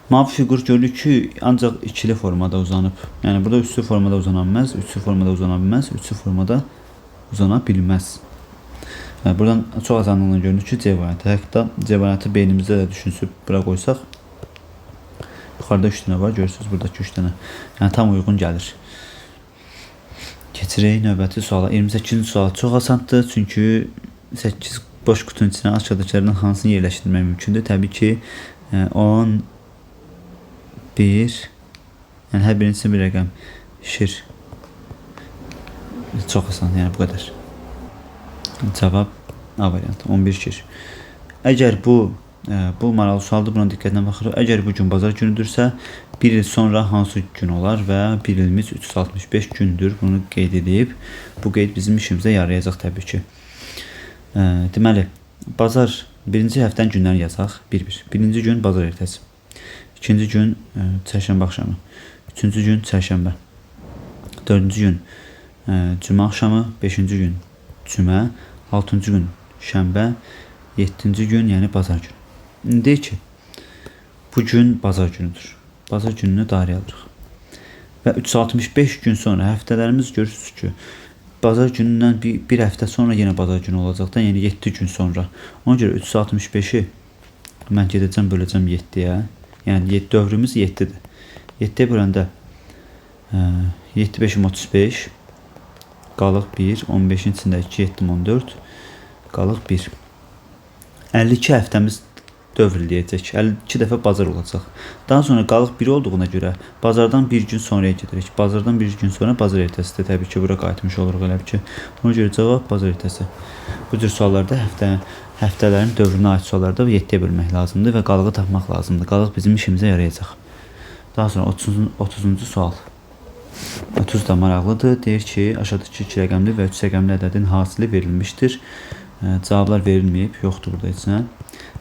Mavi fiqur görürük ki, ancaq ikili formada uzanıb. Yəni, burada üçlü formada uzana bilməz, üçlü formada uzana bilməz, üçlü formada uzana bilməz. Buradan çox azanlıqla görünür ki, C variantı. Hətta C variantı beynimizdə də düşünsüb bura qoysaq, yuxarıda 3 dənə var, görürsünüz buradakı 3 dənə. Yəni, tam uyğun gəlir. Keçirək növbəti suala. 28-ci sual çox asandır, çünki 8 boş qutunun içinə aşağıdakilərdən hansını yerləşdirmək mümkündür? Təbii ki, 10, 1, yəni hər birincisi bir rəqəm şir. Çox asan, yəni bu qədər. Cavab A variantı, 11 şir. Əgər bu maraqlı sualdır, buna diqqətlə baxırıq. Əgər bu gün bazar günüdürsə, bir il sonra hansı gün olar və bir ilimiz 365 gündür, bunu qeyd edib. Bu qeyd bizim işimizə yarayacaq təbii ki. Deməli, bazar birinci həftənin günlərini yazaq. 1-1. Birinci gün bazar ertəsi. İkinci gün çərşənbə axşamı. Üçüncü gün çərşənbə. Dördüncü gün cümə axşamı. Beşinci gün cümə. Altıncı gün şənbə. Yeddinci gün, yəni bazar günü. Deyək ki, bu gün bazar günüdür. Bazar gününü dairəyə alırıq. Və 365 gün sonra həftələrimiz görürsünüz ki, bazar günündən bir həftə sonra yenə bazar günü olacaqdan, yəni 7 gün sonra. Ona görə 365-i mən gedəcəm böləcəm 7-yə. Yəni dövrümüz 7-dir. 7-yə böləndə 7 5 35 qalıq 1, 15-in içində 2 7 14 qalıq 1. 52 həftəmiz dövr eləyəcək. 52 dəfə bazar olacaq. Daha sonra qalıq 1 olduğuna görə bazardan bir gün sonraya gedirik. Bazardan bir gün sonra bazar ertəsidir. Təbii ki, bura qayıtmış oluruq elə ki. Ona görə cavab bazar ertəsi. Bu cür suallarda həftələrin dövrünə aid suallarda 7-yə bölmək lazımdır və qalığı tapmaq lazımdır. Qalıq bizim işimizə yarayacaq. Daha sonra 30-cu sual. 30 da maraqlıdır. Deyir ki, aşağıdakı 2 rəqəmli və 3 rəqəmli ədədin hasili verilmişdir. Cavablar verilməyib, yoxdur burada heç nə.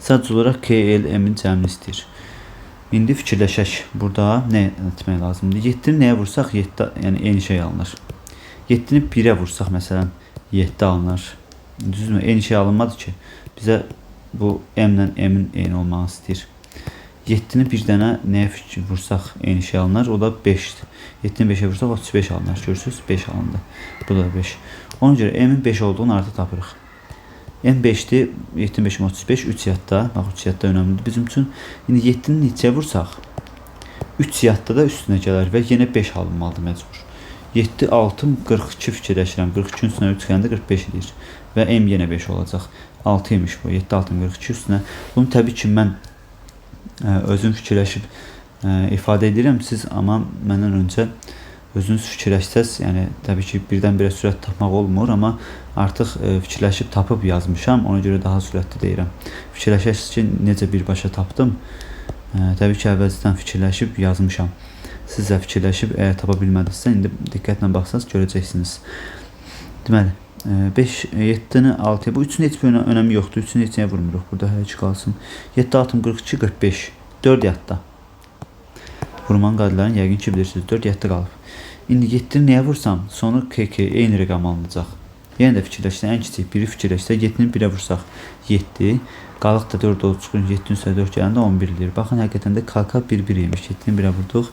Sadəcə olaraq KLM-in cəmini istəyir. İndi fikirləşək. Burada nə etmək lazımdır? 7-ni nəyə vursaq 7, yəni eyni şey alınır. 7-ni 1-ə vursaq məsələn 7 alınır. Düzdürmü? Eyni şey alınmadı ki. Bizə bu M-lə M-in eyni olmağı istəyir. 7-ni bir dənə nəyə vursaq eyni şey alınır. O da 5-dir. 7-ni 5-ə vursaq 35 alınır. Görürsünüz? 5 alındı. Bu da 5. Ona görə M-in 5 olduğunu artıq tapırıq. M 5'ti, 75 35, 3 yadda. Bax 3 yadda önəmlidir bizim üçün. İndi 7-ni neçəyə vursaq 3 yadda da üstünə gələr və yenə 5 alınmalıdır məcbur. 7 6 42 fikirləşirəm. 42-nin üstünə 3 gələndə 45 edir və M yenə 5 olacaq. 6 imiş bu. 7 6 42 üstünə. Bunu təbii ki mən özüm fikirləşib ifadə edirəm. Siz amma məndən öncə özünüz fikirləşsəz, yəni təbii ki birdən-birə sürət tapmaq olmur, amma artıq fikirləşib tapıb yazmışam. Ona görə daha sürətli deyirəm. Fikirləşəsiniz ki, necə birbaşa tapdım? Təbii ki əvvəlcədən fikirləşib yazmışam. Siz də fikirləşib əgər tapa bilmədinizsə, indi diqqətlə baxsaz görəcəksiniz. Deməli, 5 7-ni 6-ya, bu 3-ün heç bir önəmi yoxdur. 3-ünü heç nəyə vurmuruq. Burada hələ ki qalsın. 7 6 42 45 4 yadda. Vurmanın qaydlarını yəqin ki bilirsiniz. 4 yadda qalıb. İndi 7-ni nəyə vursam, sonu KK eyni rəqəm alınacaq. Yenə də fikirləşsə, ən kiçik biri fikirləşsə, 7-ni 1-ə vursaq 7, qalıq da 4 olub çıxır, 7-nin üstə 4 gələndə 11 deyir. Baxın, həqiqətən də kalka 1-1 imiş. 7-ni 1-ə vurduq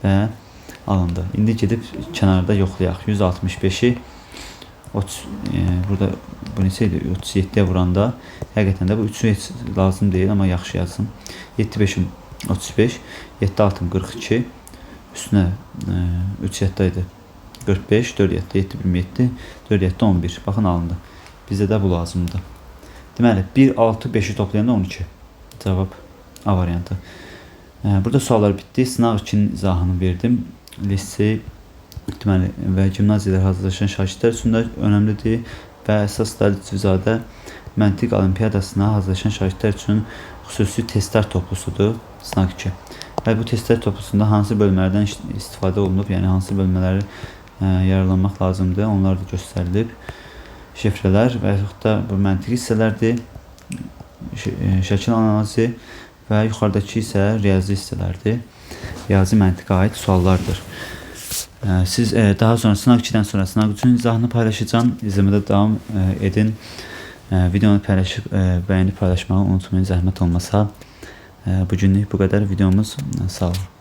və alındı. İndi gedib kənarda yoxlayaq. 165-i burada bu neçə idi? 37-yə vuranda həqiqətən də bu 3-ü heç lazım deyil, amma yaxşı yazsın. 7 5 35, 7 6 42, üstünə 3 yadda idi. 45, 4 yadda, 7 27, 4 yadda 11. Baxın alındı. Bizə də bu lazımdır. Deməli, 1, 6, 5-i toplayanda 12. Cavab A variantı. Burada suallar bitdi. Sınaq 2-nin izahını verdim. Lisey deməli və gimnaziyalar hazırlaşan şagirdlər üçün də önəmlidir və əsas da Cüzadə məntiq olimpiyadasına hazırlaşan şagirdlər üçün xüsusi testlər toplusudur. Sınaq 2. Və bu testlər toplusunda hansı bölmələrdən istifadə olunub, yəni hansı bölmələri yararlanmaq lazımdır, onlar da göstərilib. Şifrələr və yaxud da bu məntiqi hissələrdir, şəkil analizi və yuxarıdakı isə riyazi hissələrdir. Riyazi məntiqə aid suallardır. Siz daha sonra sınaq 2-dən sonra sınaq 3-ün izahını paylaşacağım. İzləmədə davam edin. Videonu paylaşıb bəyənib paylaşmağı unutmayın, zəhmət olmasa. Bugünlük bu qədər videomuz. Sağ olun.